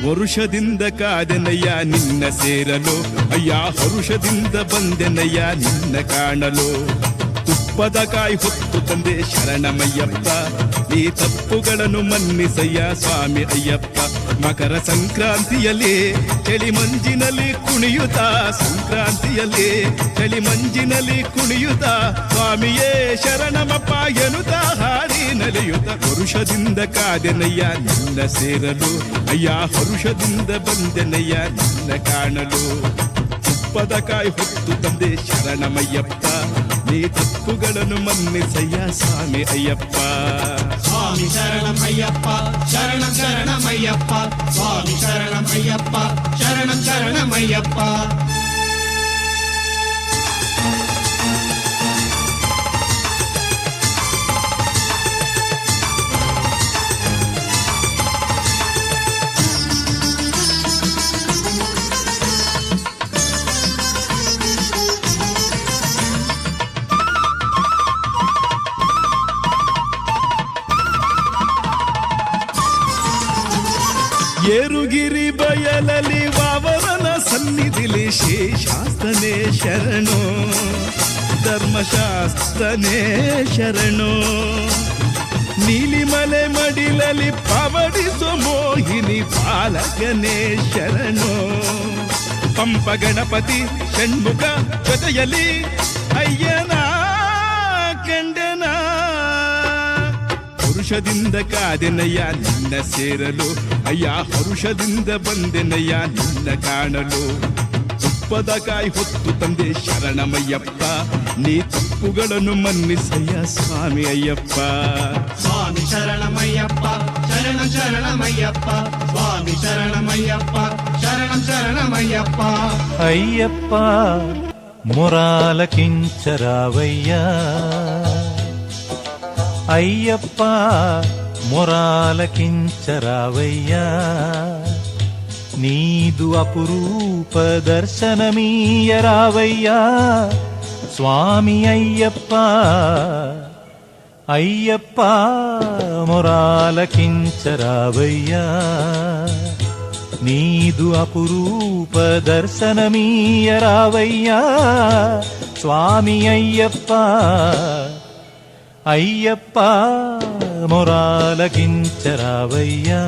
ವರುಷದಿಂದ ಕಾದೆನಯ್ಯ ನಿನ್ನ ಸೇರಲು ಅಯ್ಯ ಹರುಷದಿಂದ ಬಂದೆನಯ್ಯ ನಿನ್ನ ಕಾಣಲು ತುಪ್ಪದ ಕಾಯಿ ಹೊತ್ತು ತಂದೆ ಶರಣಮಯ್ಯಪ್ಪ ಈ ತಪ್ಪುಗಳನ್ನು ಮನ್ನಿಸಯ್ಯ ಸ್ವಾಮಿ ಅಯ್ಯಪ್ಪ ಮಕರ ಸಂಕ್ರಾಂತಿಯಲ್ಲಿ ಚಳಿ ಮಂಜಿನಲ್ಲಿ ಕುಣಿಯುತ್ತ ಸಂಕ್ರಾಂತಿಯಲ್ಲಿ ಚಳಿ ಮಂಜಿನಲ್ಲಿ ಕುಣಿಯುತ್ತ ಸ್ವಾಮಿಯೇ ಶರಣಮಪ್ಪ ಎನ್ನುತ್ತ ಹಾಡಿ ನಲಿಯುತ್ತ ವರುಷದಿಂದ ಕಾದೆನಯ್ಯ ನಿನ್ನ ಸೇರಲು ಅಯ್ಯ ಹರುಷದಿಂದ ಬಂದೆನಯ್ಯ ನಿನ್ನ ಕಾಣಲು ತುಪ್ಪದ ಕಾಯಿ ಹೊತ್ತು ತಂದೆ ಶರಣಮಯ್ಯಪ್ಪ ನೀ ತಪ್ಪುಗಳನ್ನು ಮನ್ನಿಸಯ್ಯ ಸ್ವಾಮಿ ಅಯ್ಯಪ್ಪ ಸ್ವಾಮಿ ಶರಣಮಯ್ಯಪ್ಪ ಶರಣಂ ಶರಣಮಯ್ಯಪ್ಪ ಸ್ವಾಮಿ ಶರಣಮಯ್ಯಪ್ಪ ಶರಣಂ ಶರಣಮಯ್ಯಪ್ಪ ಏರುಗಿರಿ ಬಯಲಲ್ಲಿ ವಾವರನ ಸನ್ನಿಧಿಲಿ ಶೇಷಾಸ್ತನೇ ಶರಣು ಧರ್ಮಶಾಸ್ತ್ರನೇ ಶರಣು ನೀಲಿಮಲೆ ಮಡಿಲಲ್ಲಿ ಪವಡಿಸೋ ಮೋಹಿನಿ ಪಾಲಕನೇ ಶರಣು ಪಂಪ ಗಣಪತಿ ಷಣ್ಮುಖ ಜೊತೆಯಲ್ಲಿ ಅಯ್ಯನ ಕಂಡನ ಹರುಷದಿಂದ ಕಾದೆನಯ್ಯ ನಿನ್ನ ಸೇರಲು ಅಯ್ಯ ಹರುಷದಿಂದ ಬಂದೆನಯ್ಯ ನಿನ್ನ ಕಾಣಲು ತುಪ್ಪದ ಕಾಯಿ ಹೊತ್ತು ತಂದೆ ಶರಣಮಯ್ಯಪ್ಪ ನೀ ತಪ್ಪುಗಳನ್ನು ಮನ್ನಿಸಯ್ಯ ಸ್ವಾಮಿ ಅಯ್ಯಪ್ಪ ಸ್ವಾಮಿ ಶರಣಮಯ್ಯಪ್ಪ ಶರಣಂ ಶರಣಮಯ್ಯಪ್ಪ ಸ್ವಾಮಿ ಶರಣಮಯ್ಯಪ್ಪ ಶರಣಂ ಶರಣಮಯ್ಯಪ್ಪ ಅಯ್ಯಪ್ಪ ಮುರಾಲ ಕಿಂಚರಾವಯ್ಯ అయ్యప్ప మొరాల కించరావయ్య నీదు అపురూప దర్శనమీయరావయ్య స్వామి అయ్యప్ప అయ్యప్ప మొరాల కించరావయ్య నీదు అపురూప దర్శనమీయరావయ్య స్వామి అయ్యప్ప అయ్యప్ప మొరాలకించరావయ్యా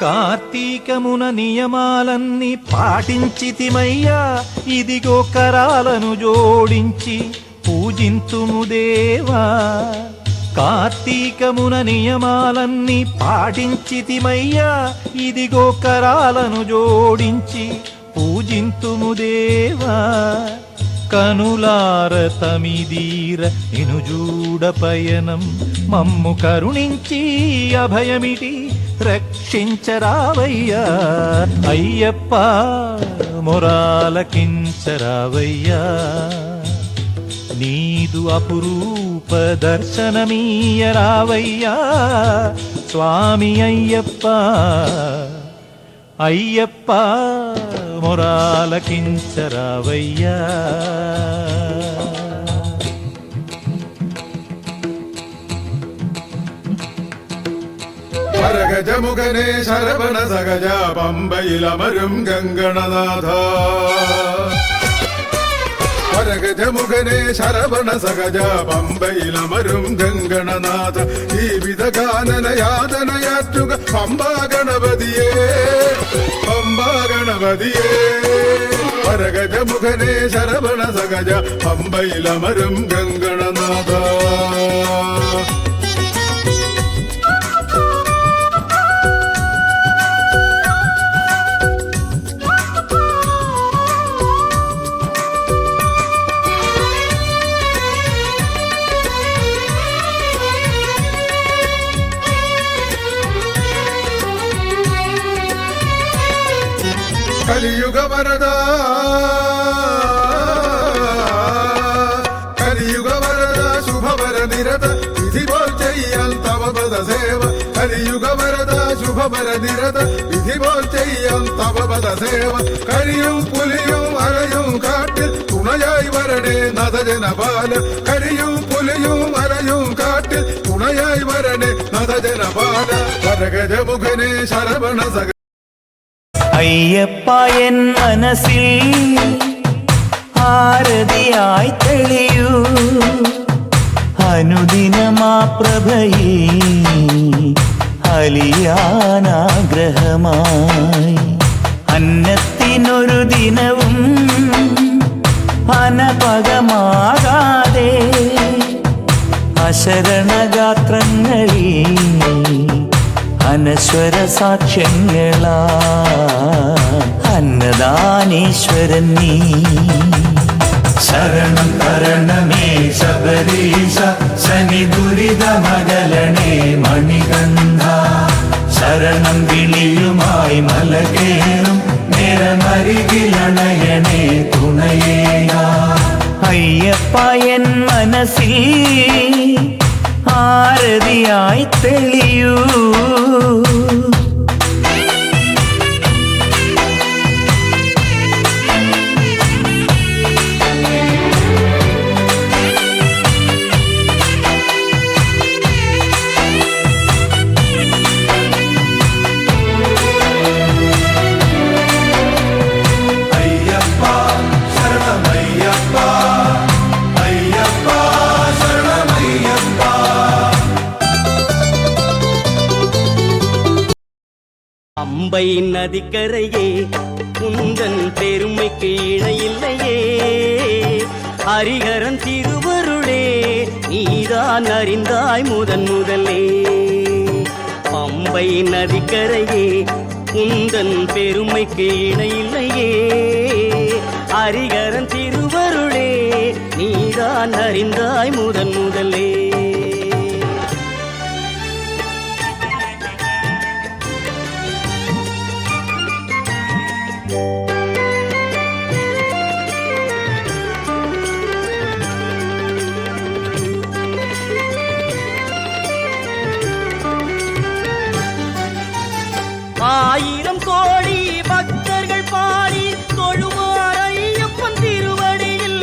కార్తీకమున నియమాలన్నీ పాటించితిమయ్యా ఇదిగో కరాలను జోడించి పూజింతుము దేవా కార్తీకమున నియమాలన్నీ పాటించితిమయ్యా ఇదిగో కరాలను జోడించి పూజింతుము దేవా కనులార తమిదీర నిను చూడ పయనం మమ్ము కరుణించి అభయమిటి రక్షించరావయ్యా అయ్యప్ప మొరాలకించరావయ్యా నీదు అపురూప దర్శనమీయరావయ్యా స్వామి అయ్యప్ప అయ్యప్ప మొరాలకించరావయ్యా ഗജമുഖനെ ശരവണ സഹജ പമ്പയിലമരും ഗംഗണനാഥ പരഗജമുഖനെ ശരവണ സഹജ പമ്പയിലമരും ഗംഗണനാഥ ജീവിത ഗാനന യാതനയാറ്റുക പമ്പാ ഗണപതിയേ പമ്പാ ഗണപതിയേ പരഗജമുഖനെ ശരവണ സഹജ പമ്പയിലമരും ഗംഗണനാഥ വരദാ കലിയുഗ വരദാ ശുഭവര നിരത വിധി പോൽ ചെയ്യാൻ തവ പദ സേവ കലിയുഗ വരദാ ശുഭവര നിരത വിധി പോൽ ചെയ്യാൻ തവ പദ സേവ കരിയും പുലിയും അലയും കാട്ടിൽ തുണയായി വരണേ നദജനപാല കരിയും പുലിയും അലയും കാട്ടിൽ തുണയായി വരണേ നദജനപാല വരഗജമുഖനെ ശരവണ സക അയ്യപ്പ എൻ മനസ്സിൽ ആരതിയായി തെളിയൂ അനുദിനമാ പ്രഭയിൽ അലിയാനാഗ്രഹമായി അന്നത്തിനൊരു ദിനവും അനപകമാകാതെ അശരണഗാത്രങ്ങളിൽ അനശ്വര സാക്ഷ്യങ്ങളാ അന്നദാനീശ്വരൻ നീ ശരണം തരണമേ ശബരീശ ശനി ദുരിതമകലണേ മണികണ്ഠ ശരണം വിളിയുമായി മലകേറും നേരമരികിലണയണേ തുണയേയ അയ്യപ്പ എൻ മനസ്സിൽ ആരതിയായി തെളിയൂ பம்பை நதிக்கரையே குந்தன் பெருமைக்கு இணையில்லையே ஹரிஹரன் திருவருளே நீதான் அறிந்தாய் முதலே பம்பை நதிக்கரையே குந்தன் பெருமைக்கு இணையில்லையே ஹரிஹரன் திருவருளே நீதான் அறிந்தாய் முதலே ஆயிரம் கோடி பக்தர்கள் பாடி தொழுவார் ஐயப்பன் திருவடியில்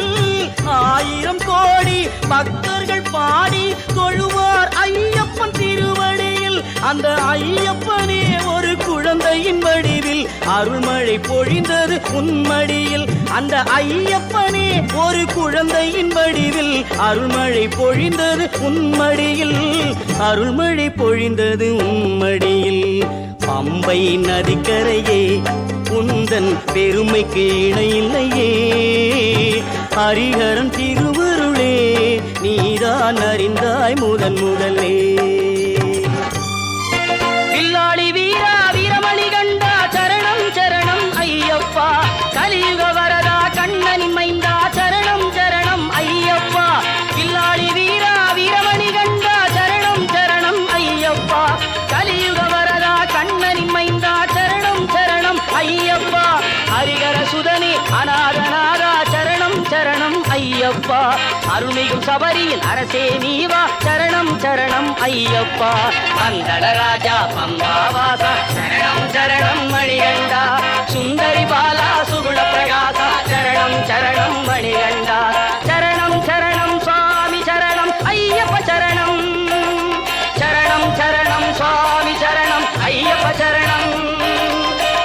ஆயிரம் கோடி பக்தர்கள் பாடி தொழுவார் ஐயப்பன் திருவடியில் அந்த ஐயப்பனே ஒரு குழந்தையின் வடிவில் அருள்மழை பொழிந்தது உன்மடியில் அந்த ஐயப்பனே ஒரு குழந்தையின் வடிவில் அருள்மழை பொழிந்தது உன்மடியில் அருள்மழை பொழிந்தது உன்மடியில் பம்பை நதிக்கரையே குந்தன் பெருமைக்கு இணையில்லையே ஹரிஹரன் திருவருளே நீதான் அறிந்தாய் முதலே வில்லாளி வீரா வீரமணி கண்டா சரணம் சரணம் ஐயப்பா கலியுக வரதா கண்ணனின் மைந்தா சரணம் சரணம் ஐயப்பா வில்லாளி வீரா வீரமணி கண்டா சரணம் சரணம் ஐயப்பா கலியுக வரதா கண்ணனின் மைந்தா சரணம் சரணம் ஐயப்பா ஹரிஹர சுதனே அநாதநாதா சரணம் சரணம் ஐயப்பா அருள்மிகும் சபரியில் அரசே நீவா சரணம் சரணம் ஐயப்பா அந்தடராஜா பம்பாவாசா சரணம் சரணம் மணிகண்டா சுந்தரி பாலா சுகுண பிரகாசா சரணம் சரணம் மணிகண்டா சரணம் சரணம் சுவாமி சரணம் ஐயப்ப சரணம் சரணம் சரணம் சுவாமி சரணம் ஐயப்ப சரணம்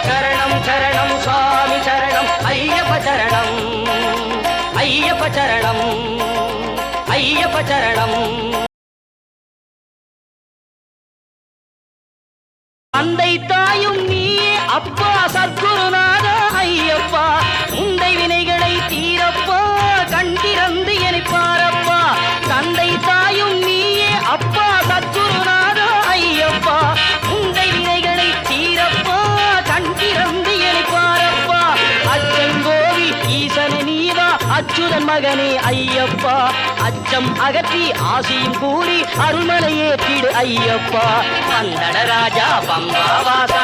சரணம் சரணம் சுவாமி சரணம் ஐயப்ப சரணம் ஐயப்ப சரணம் ஐயப்ப சரணம் தந்தை தாயும் நீயே அப்பா சத்குருநாதா ஐயப்பா உந்தை வினைகளை தீரப்பா கண் திறந்து எனிப்பாரப்பா தந்தை தாயும் நீயே அப்பா சத்குருநாதா ஐயப்பா உந்தை வினைகளை தீரப்பா கண் திறந்து எனிப்பாரப்பா அச்சங்கோவி ஈசனே நீவா அச்சுதன் மகனே ஐயப்பா அச்சம் அகற்றி ஆசியும் கூறி அருள்மலையேற்றிடு ஐயப்பா பந்தடராஜா பம்பாவாசா